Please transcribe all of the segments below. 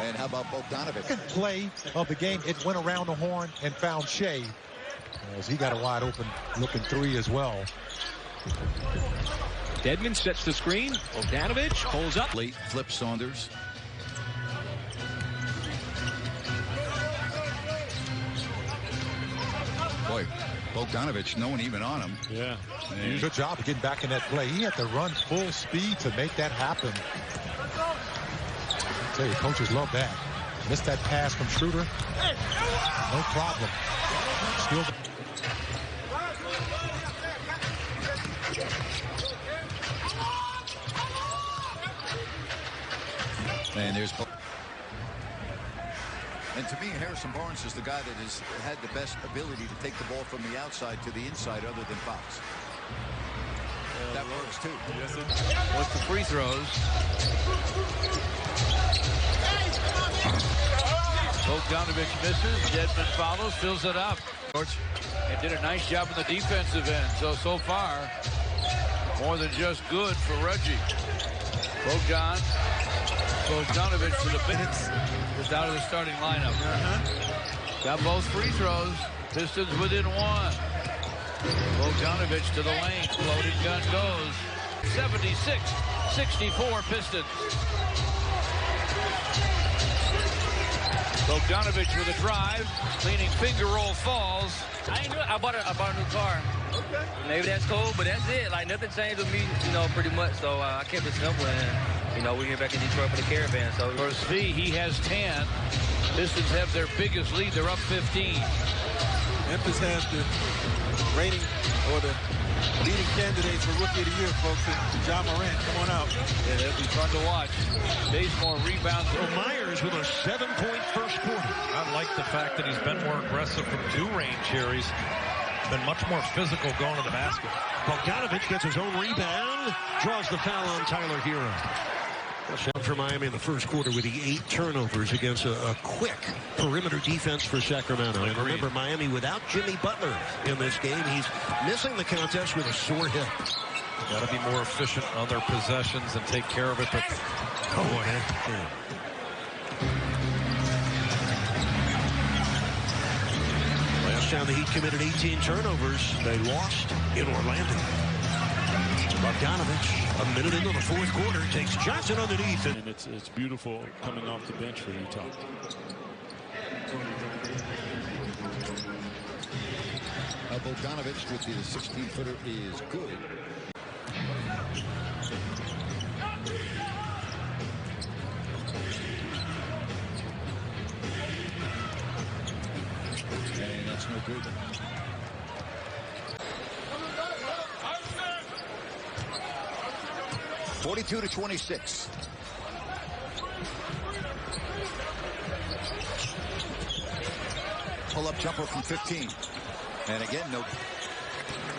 And how about Bogdanovic? Second play of the game, it went around the horn and found Shea, as he got a wide open looking three as well. Dedmon sets the screen. Bogdanovic pulls up. Late flip Saunders. Boy, Bogdanovic, no one even on him. Yeah. Good job of getting back in that play. He had to run full speed to make that happen. I tell you, coaches love that. Missed that pass from Schroeder. No problem. Still. And there's. And to me, Harrison Barnes is the guy that has had the best ability to take the ball from the outside to the inside other than Fox. That works too. Yes, it What's the free throws? Bogdanovic misses. Dedmon follows, fills it up. And did a nice job on the defensive end. So far, more than just good for Reggie. Bogdanovic for the minutes is out of the starting lineup. Got both free throws. Pistons within one. Bogdanovic to the lane. Floating gun goes. 76-64 Pistons. Bogdanovic with a drive. Leaning finger roll falls. I ain't do it. I bought a new car. Okay. Maybe that's cool, but that's it. Like, nothing changed with me, pretty much. So I kept it simple, and, we're here back in Detroit for the Caravan. So for Svi, he has 10. Pistons have their biggest lead. They're up 15. Memphis has the reigning or the leading candidate for Rookie of the Year, folks. John Morant, come on out. Yeah, it'll be fun to watch. Bazemore rebounds. Myers with a 7-point first quarter. I like the fact that he's been more aggressive from two range here. He's been much more physical going to the basket. Bogdanovic gets his own rebound, draws the foul on Tyler Hero. Touchdown for Miami in the first quarter with the 8 turnovers against a quick perimeter defense for Sacramento. And remember, Miami without Jimmy Butler in this game. He's missing the contest with a sore hip. Got to be more efficient on their possessions and take care of it. But last time the Heat committed 18 turnovers, they lost in Orlando. Bogdanovic, a minute into the fourth quarter, takes Johnson underneath. And it's beautiful coming off the bench for Utah. Bogdanovic with the 16-footer is good. And that's no good. (42-26). Pull-up jumper from 15. And again, no.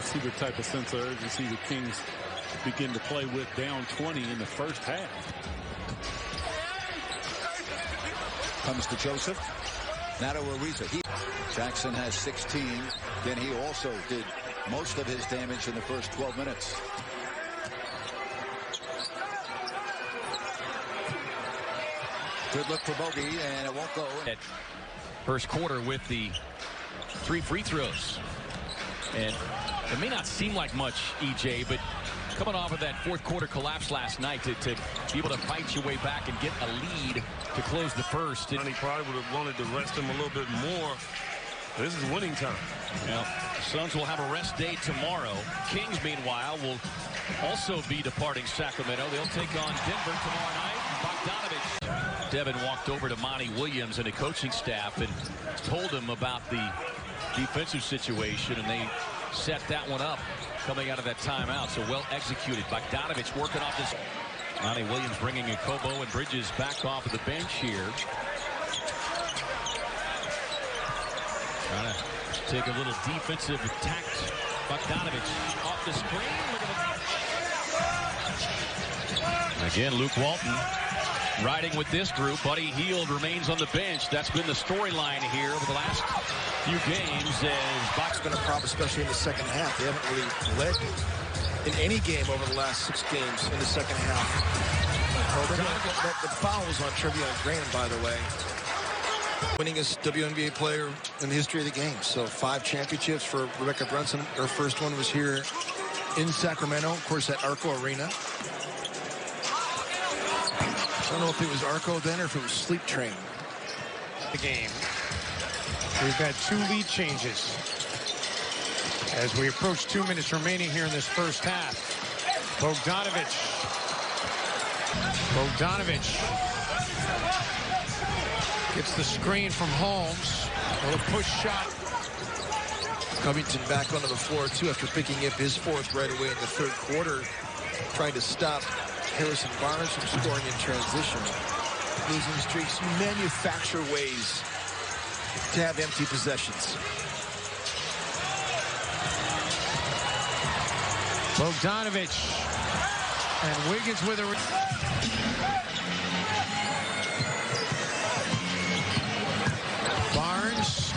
See the type of sense of urgency the Kings begin to play with down 20 in the first half. Comes to Joseph. Nato Ariza. Jackson has 16. Then he also did most of his damage in the first 12 minutes. Good look for Bogey, and it won't go. First quarter with the 3 free throws. And it may not seem like much, EJ, but coming off of that fourth quarter collapse last night to be able to fight your way back and get a lead to close the first. He probably would have wanted to rest him a little bit more. This is winning time. Well, Suns will have a rest day tomorrow. Kings, meanwhile, will also be departing Sacramento. They'll take on Denver tomorrow night. Bogdanovic. Devin walked over to Monty Williams and the coaching staff and told him about the defensive situation, and they set that one up coming out of that timeout. So well executed. Bogdanovic working off this. Monty Williams bringing in Kobo and Bridges back off of the bench here. Trying to take a little defensive attack. Bogdanovic off the screen. Look at it. Again, Luke Walton riding with this group. Buddy Hield remains on the bench. That's been the storyline here over the last few games. As Bach's been a problem, especially in the second half. They haven't really led in any game over the last 6 games in the second half. The foul was on Trivia Graham, by the way. Winningest WNBA player in the history of the game. So 5 championships for Rebecca Brunson. Her first one was here in Sacramento, of course, at Arco Arena. I don't know if it was Arco then or if it was Sleep Train. The game. We've had 2 lead changes as we approach 2 minutes remaining here in this first half. Bogdanovic. Gets the screen from Holmes. A little push shot. Covington back onto the floor, too, after picking up his 4th right away in the 3rd quarter, trying to stop Harrison Barnes from scoring in transition. Losing streaks, you manufacture ways to have empty possessions. Bogdanovic and Wiggins with a... Barnes.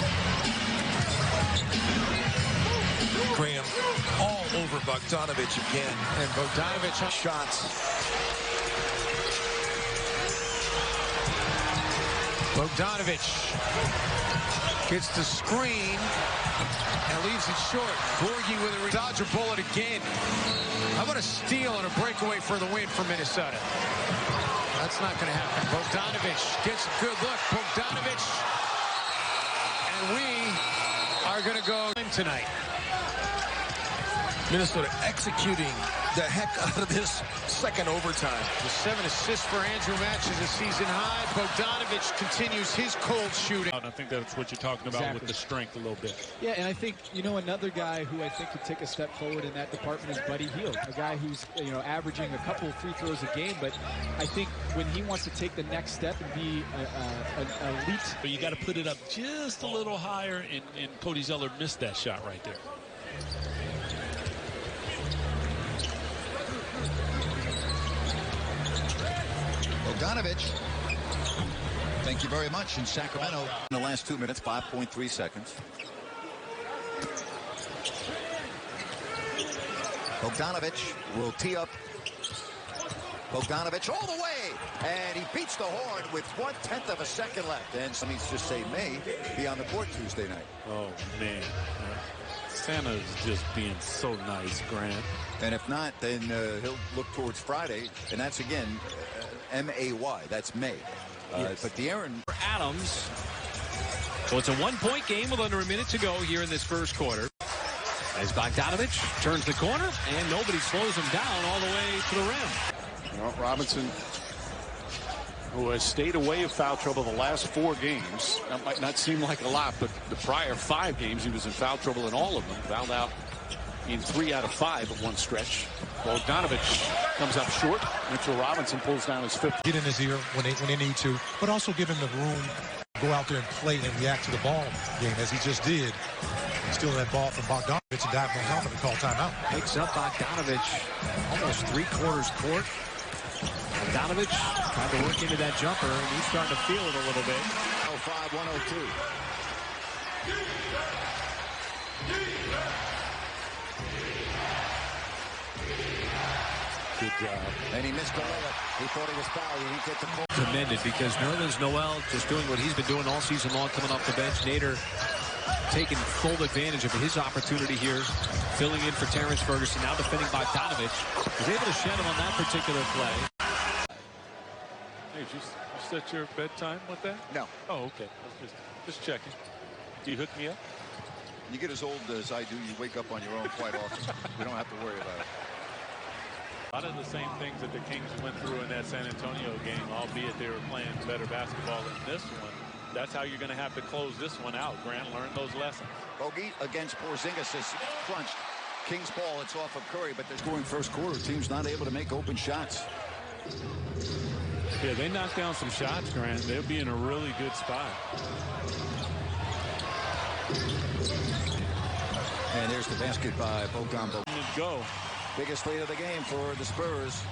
Graham all over Bogdanovic again. And Bogdanovic on shots. Bogdanovic gets the screen and leaves it short. Borgie with a Dodger bullet again. How about a steal and a breakaway for the win for Minnesota? That's not going to happen. Bogdanovic gets a good look. Bogdanovic. And we are going to go tonight. Minnesota executing the heck out of this second overtime. The 7 assists for Andrew matches a season high. Bogdanovic continues his cold shooting. I think that's what you're talking about with the strength a little bit. Yeah, and I think, another guy who I think could take a step forward in that department is Buddy Hield, a guy who's, averaging a couple of free throws a game, but I think when he wants to take the next step and be an elite. But you got to put it up just a little higher, and Cody Zeller missed that shot right there. Bogdanovic, thank you very much. In Sacramento, in the last 2 minutes, 5.3 seconds. Bogdanovic will tee up. Bogdanovic all the way, and he beats the horn with 1/10 of a second left. And some needs just say may be on the court Tuesday night. Oh, man. Santa's just being so nice, Grant. And if not, then he'll look towards Friday, and that's again M-A-Y. That's May. Yes. But De'Aaron Adams. So it's a 1-point game with under a minute to go here in this first quarter. As Bogdanovic turns the corner, and nobody slows him down all the way to the rim. Well, Robinson, who has stayed away of foul trouble the last 4 games. That might not seem like a lot, but the prior 5 games, he was in foul trouble in all of them. Fouled out in 3 out of 5 at one stretch. Bogdanovic comes up short. Mitchell Robinson pulls down his 5th. Get in his ear when they need to, but also give him the room to go out there and play and react to the ball game as he just did. Stealing that ball from Bogdanovic and diving on top of the call timeout. Picks up Bogdanovic almost 3/4 court. Bogdanovic tried to work into that jumper, and he's starting to feel it a little bit. 105-102. Good job. And he missed the layup. He thought he was fouled. He didn't get the call. Commended because Nerlens Noel just doing what he's been doing all season long, coming off the bench. Nader taking full advantage of his opportunity here, filling in for Terrence Ferguson, now defending Bogdanovic. Was able to shed him on that particular play. Hey, you set your bedtime with that? No. Oh, okay. Just checking. Do you hook me up? You get as old as I do, you wake up on your own quite often. We don't have to worry about it. A lot of the same things that the Kings went through in that San Antonio game, albeit they were playing better basketball in this one. That's how you're going to have to close this one out. Grant, learn those lessons. Bogey against Porzingis is crunched. Kings ball, it's off of Curry, but they're scoring first quarter. Team's not able to make open shots. Yeah, they knock down some shots, Grant. They'll be in a really good spot. And there's the basket by Bogdan. Go. Biggest lead of the game for the Spurs.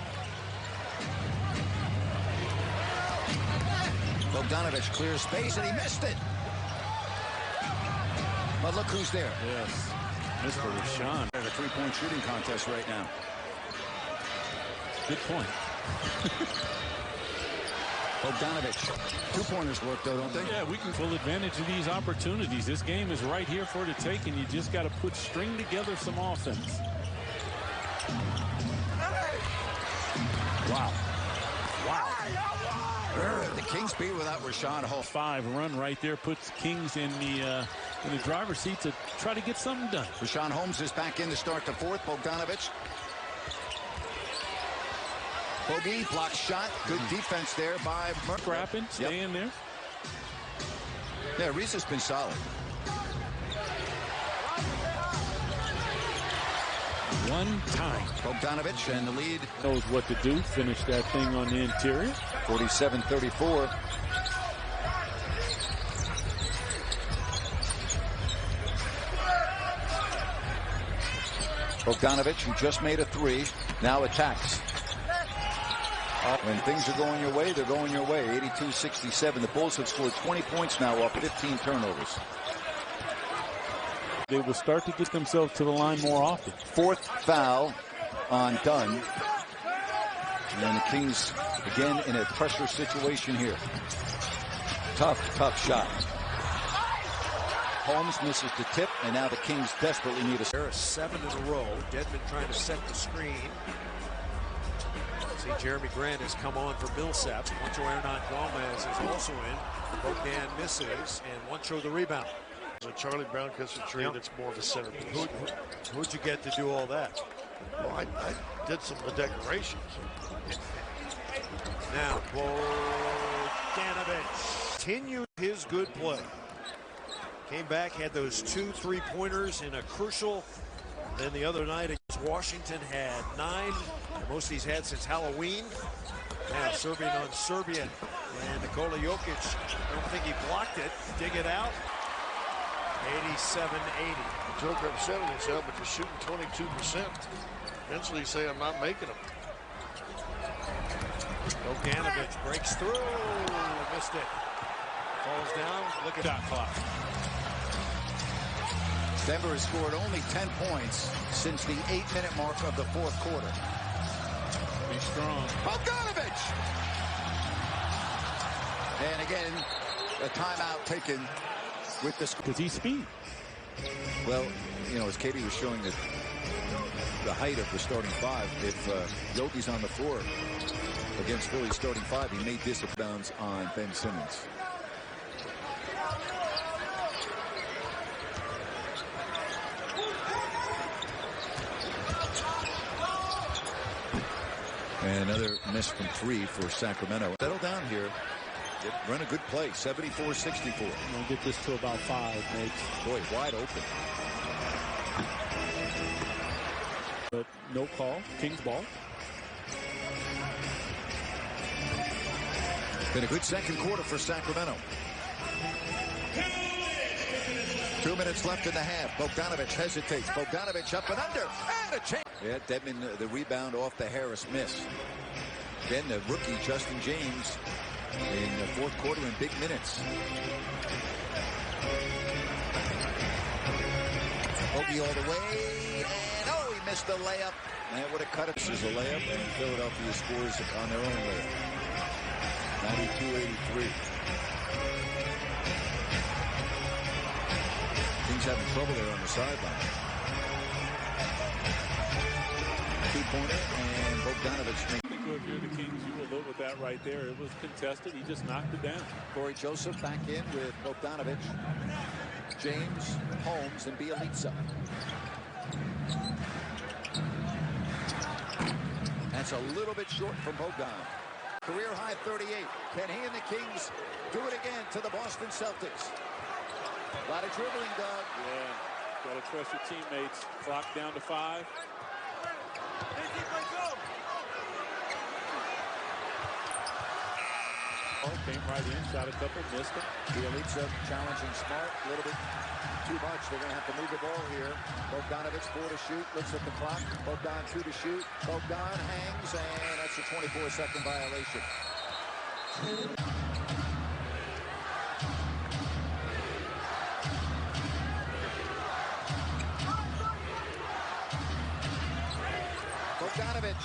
Bogdanovic clears space, and he missed it. But look who's there. Yes. Mr. Rashawn. A 3-point shooting contest right now. Good point. Bogdanovic. Two-pointers work, though, don't they? Yeah, we can full advantage of these opportunities. This game is right here for the taking. You just got to string together some offense. Wow. The Kings beat without Rashawn Holmes. 5 run right there puts Kings in the driver's seat to try to get something done. Rashawn Holmes is back in to start the fourth. Bogdanovic. Bogey blocks shot. Good defense there by Merck. Scrapping, staying there. Yeah, Reese has been solid. One time. Bogdanovic and the lead. Knows what to do. Finish that thing on the interior. 47-34. Bogdanovic, who just made a 3, now attacks. When things are going your way, they're going your way. 82-67. The Bulls have scored 20 points now off 15 turnovers. They will start to get themselves to the line more often. 4th foul on Dunn. And the Kings, again, in a pressure situation here. Tough shot. Holmes misses the tip, and now the Kings desperately need a... Harris 7 in a row. Dedmon trying to set the screen. See, Jeremy Grant has come on for Millsap. Juancho Hernan Gomez is also in. Bogdan misses, and Juancho the rebound. So Charlie Brown gets a tree that's more of a centerpiece. Who'd you get to do all that? Well, I did some of the decorations. Now, Bogdanovic continued his good play. Came back, had those 2 3-pointers in a crucial. Then the other night against Washington had 9. The most he's had since Halloween. Now serving on Serbian. And Nikola Jokic, I don't think he blocked it. Dig it out. 87-80. Joker upset himself, but you're shooting 22%. Eventually you say, I'm not making them. Bogdanovic breaks through. Missed it. Falls down. Look at that clock. Denver has scored only 10 points since the 8-minute mark of the 4th quarter. Be strong. Bogdanovic! And again, a timeout taken with this. Because he's speed. Well, you know, as Katie was showing the height of the starting 5, if Yogi's on the floor against Philly's starting 5, he may disbounds on Ben Simmons. And another miss from 3 for Sacramento. Settle down here. Run a good play. 74-64. We'll get this to about 5, Nate. Boy, wide open. But no call. Kings ball. Been a good second quarter for Sacramento. 2 minutes left in the half. Bogdanovic hesitates. Bogdanovic up and under. And a change. Yeah, Dedmon, the rebound off the Harris miss. Then the rookie, Justin James, in the 4th quarter in big minutes. Bogey all the way. And oh, he missed the layup. And it would have cut it. This is a layup, and Philadelphia scores on their own layup. 92-83. Kings having trouble there on the sideline. 2-pointer, and Bogdanovic. If you're the Kings, you will live with that right there. It was contested. He just knocked it down. Corey Joseph back in with Bogdanovic, James, Holmes, and Bielitsa. That's a little bit short from Bogdan. Career high 38. Can he and the Kings do it again to the Boston Celtics? A lot of dribbling, Doug. Yeah, got to trust your teammates. Clock down to 5. Came right in, shot a couple, missed them. Bielitsa challenging Smart a little bit too much. They're going to have to move the ball here. Bogdanovic 4 to shoot. Looks at the clock. Bogdan 2 to shoot. Bogdan hangs, and that's a 24-second violation. Bogdanovic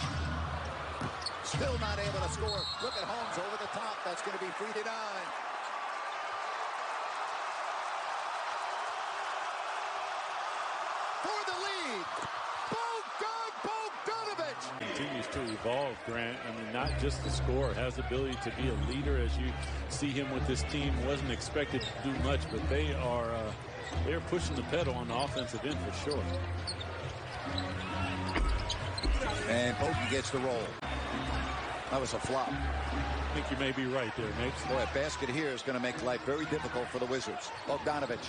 Still not able to score. Look at Holmes over the top. That's going to be 3-9. For the lead, Bogdanovic. Continues to evolve, Grant. I mean, not just the scorer, has the ability to be a leader. As you see him with this team, wasn't expected to do much, but they're pushing the pedal on the offensive end for sure. And Bogey gets the roll. That was a flop. I think you may be right there, Nick. Boy, a basket here is going to make life very difficult for the Wizards. Bogdanovic.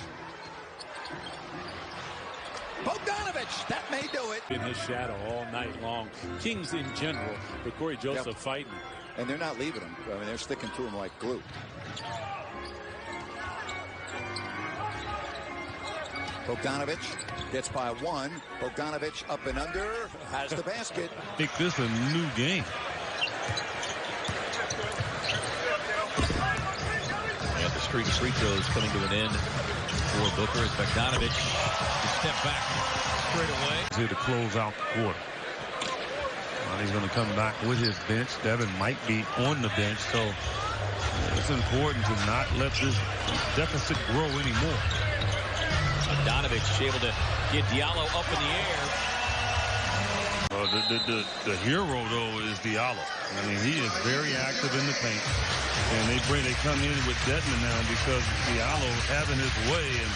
Bogdanovic, that may do it. In his shadow all night long. Kings in general, but Corey Joseph fighting. And they're not leaving him. I mean, they're sticking to him like glue. Bogdanovic gets by one. Bogdanovic up and under, has the basket. I think this is a new game. And the streak of free throws coming to an end for Booker as Bogdanovic step back straight away. Here to close out the quarter. He's going to come back with his bench. Devin might be on the bench, so it's important to not let this deficit grow anymore. Bogdanovic able to get Diallo up in the air. The hero, though, is Diallo. I mean, he is very active in the paint. And they come in with Dedmon now because Diallo having his way. And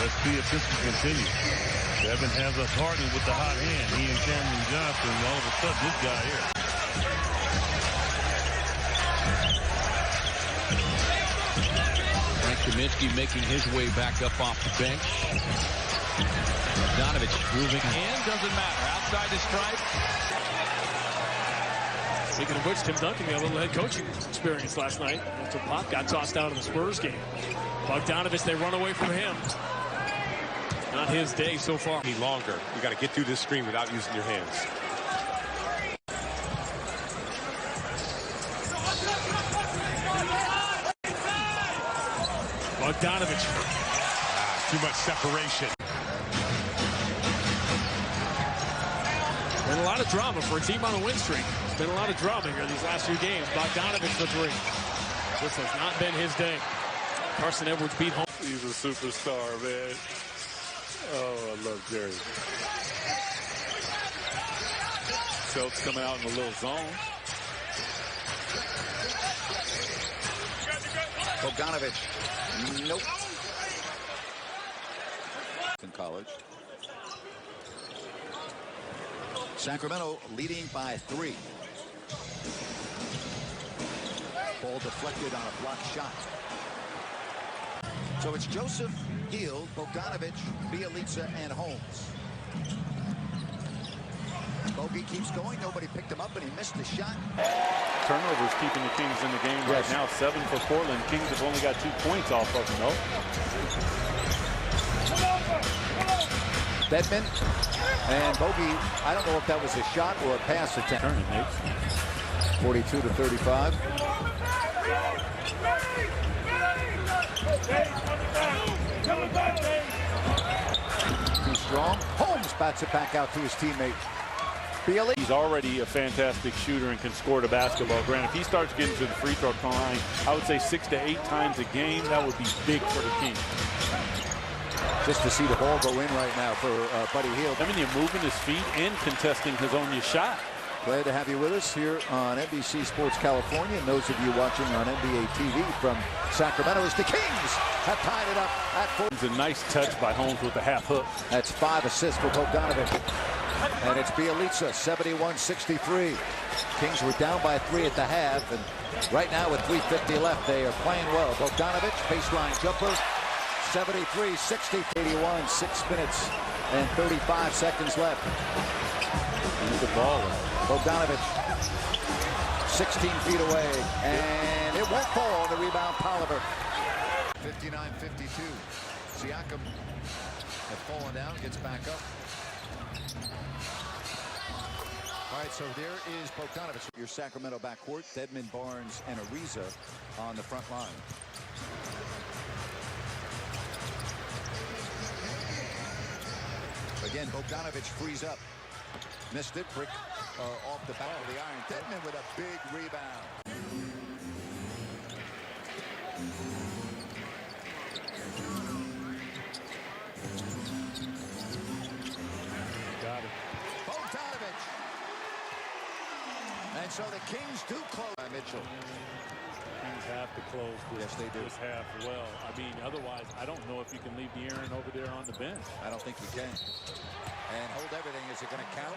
let's see if this can continue. Devin has us hardened with the hot hand. He and Cameron Johnson, and all of a sudden, this guy here. Kaminsky making his way back up off the bench. Bogdanovic moving in, doesn't matter. Outside the stripe. Speaking of which, Tim Duncan got a little head coaching experience last night after Pop got tossed out of the Spurs game. Bogdanovic, they run away from him. Not his day so far. Any longer. You got to get through this screen without using your hands. Bogdanovic. Too much separation. Been a lot of drama for a team on a win streak. It's been a lot of drama here these last few games. Bogdanovic for three. This has not been his day. Carson Edwards beat home. He's a superstar, man. Oh, I love Jerry. Schultz coming out in a little zone. Bogdanovic. Nope. In college. Sacramento leading by 3. Ball deflected on a blocked shot. So it's Joseph, Hield, Bogdanovic, Bielitsa, and Holmes. Bogey keeps going. Nobody picked him up, and he missed the shot. Turnovers keeping the Kings in the game right now. 7 for Portland. Kings have only got 2 points off of them, though. Dedmon and Bogey. I don't know if that was a shot or a pass attempt. 42-35. Too strong. Holmes bats it back out to his teammate. Bailey. He's already a fantastic shooter and can score the basketball. Granted, if he starts getting to the free throw line, I would say 6 to 8 times a game. That would be big for the Kings. Just to see the ball go in right now for Buddy Hield. I mean, you're moving his feet and contesting his own shot. Glad to have you with us here on NBC Sports California. And those of you watching on NBA TV from Sacramento, as the Kings have tied it up at 4. It's a nice touch by Holmes with the half hook. That's 5 assists for Bogdanovic. And it's Bielitsa, 71-63. Kings were down by 3 at the half. And right now with 3:50 left, they are playing well. Bogdanovic, baseline jumper. 73-60, 81, 6 minutes and 35 seconds left. He's the ball. Bogdanovic, 16 feet away, and it won't fall. The rebound, Tolliver. 59-52. Siakam had fallen down, gets back up. All right, so there is Bogdanovic, your Sacramento backcourt. Dedmon, Barnes, and Ariza on the front line. Again, Bogdanovic frees up. Missed it. Brick off the back of the iron. Dedmon with a big rebound. Got it. Bogdanovic. And so the Kings do close by Mitchell. Kings have to close this half well. I mean, otherwise, I don't know if you can leave De'Aaron over there on the bench. I don't think you can. And hold everything. Is it going to count?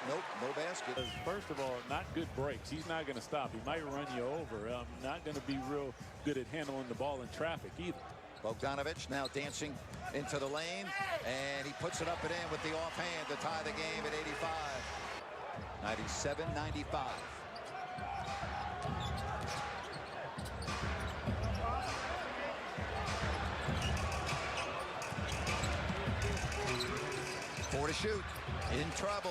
Nope, no basket. First of all, not good breaks. He's not going to stop. He might run you over. Not going to be real good at handling the ball in traffic either. Bogdanovic now dancing into the lane, and he puts it up and in with the offhand to tie the game at 85. 97-95. Four to shoot. In trouble.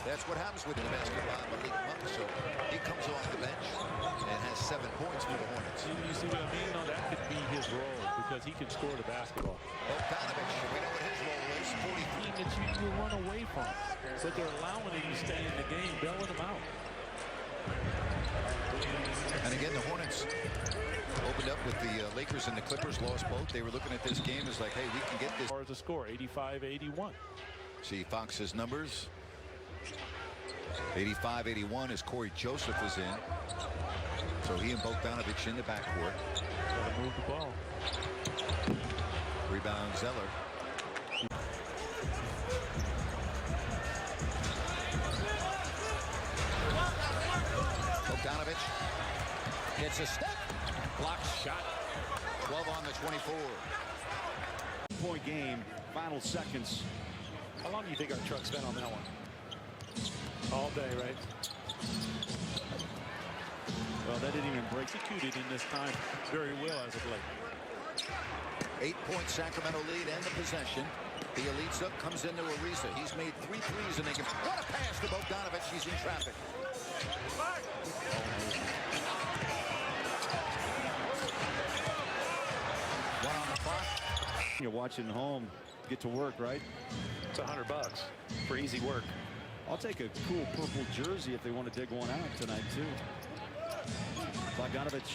That's what happens with the basketball. So he comes off the bench and has 7 points for the Hornets. You see what I mean? No, that could be his role because he can score the basketball. Bogdanovic, we know what his role is. 43 that you run away from. So they're allowing him to stay in the game, bailing him out. And again, the Hornets opened up with the Lakers and the Clippers, lost both. They were looking at this game as like, hey, we can get this. As far as the score, 85-81. See Fox's numbers. 85-81 as Corey Joseph is in. So he and Bogdanovic in the backcourt. Gotta move the ball. Rebound Zeller. Bogdanovic gets a step. Blocked shot. 12 on the 24. Point game, final seconds. How long do you think our truck spent on that one? All day, right? Well, that didn't even break. Executed in this time very well as of late. 8-point Sacramento lead and the possession. The elite up comes into Ariza. He's made 3 threes in the game. What a pass to Bogdanovic. He's in traffic. One on the clock. You're watching home, get to work, right? It's $100 for easy work. I'll take a cool purple jersey if they want to dig one out tonight, too. Bogdanovic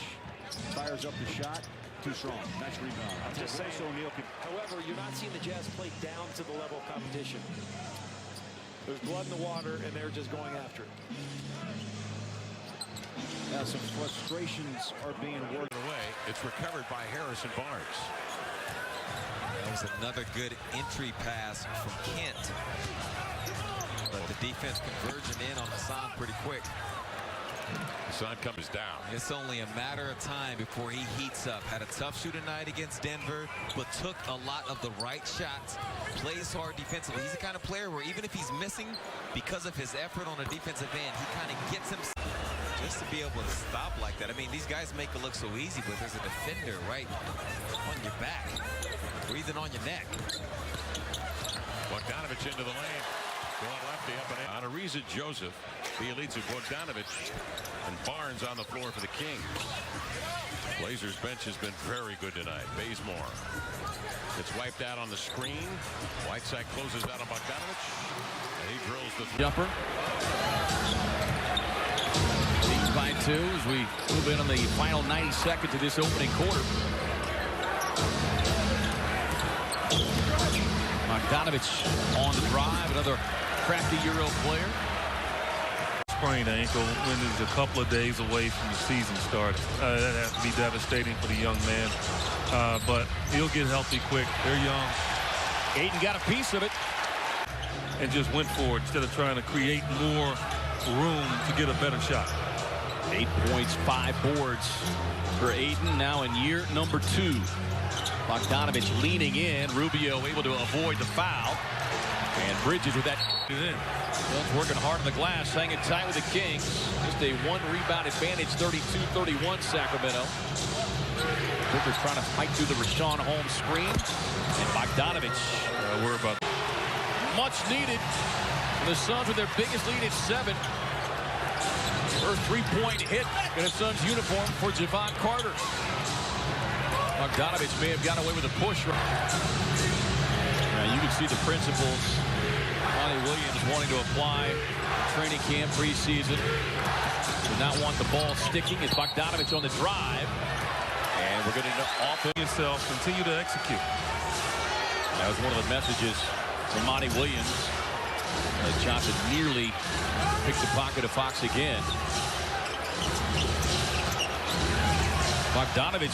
fires up the shot. Too strong. Nice rebound. I'm just saying, however, you're not seeing the Jazz play down to the level of competition. There's blood in the water, and they're just going after it. Now some frustrations are being worked away. It's recovered by Harrison Barnes. That was another good entry pass from Kent. But the defense converging in on Hassan pretty quick. Hassan comes down. It's only a matter of time before he heats up. Had a tough shooting night against Denver, but took a lot of the right shots. Plays hard defensively. He's the kind of player where even if he's missing, because of his effort on the defensive end, he kind of gets him just to be able to stop like that. I mean, these guys make it look so easy, but there's a defender right on your back, breathing on your neck. Bogdanovic into the lane. Going lefty up and in. On Ariza Joseph, the elites of Bogdanovic, and Barnes on the floor for the Kings. Blazers bench has been very good tonight. Bazemore. It's wiped out on the screen. Whiteside closes out on Bogdanovic. And he drills the jumper. Leads by 2 as we move in on the final 90 seconds of this opening quarter. Bogdanovic on the drive. Another crafty Euro player. Sprained ankle when he's a couple of days away from the season starting. That has to be devastating for the young man. But he'll get healthy quick. They're young. Ayton got a piece of it. And just went for it instead of trying to create more room to get a better shot. 8 points, 5 boards for Ayton now in year number 2. Bogdanovic leaning in. Rubio able to avoid the foul. And Bridges with that. Suns working hard on the glass, hanging tight with the Kings. Just a 1-rebound advantage, 32-31 Sacramento. Booker trying to fight through the Rashawn Holmes screen. And Bogdanovic. We're about much needed. The Suns with their biggest lead at 7. First 3-point hit in a Suns uniform for Javon Carter. Bogdanovic may have got away with a push. You can see the principles on Monty Williams wanting to apply training camp preseason. Does not want the ball sticking. It's Bogdanovic on the drive. And we're getting off yourself. Continue to execute. That was one of the messages from Monty Williams. Johnson nearly picked the pocket of Fox again. Bogdanovic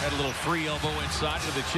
had a little free elbow inside of the chip.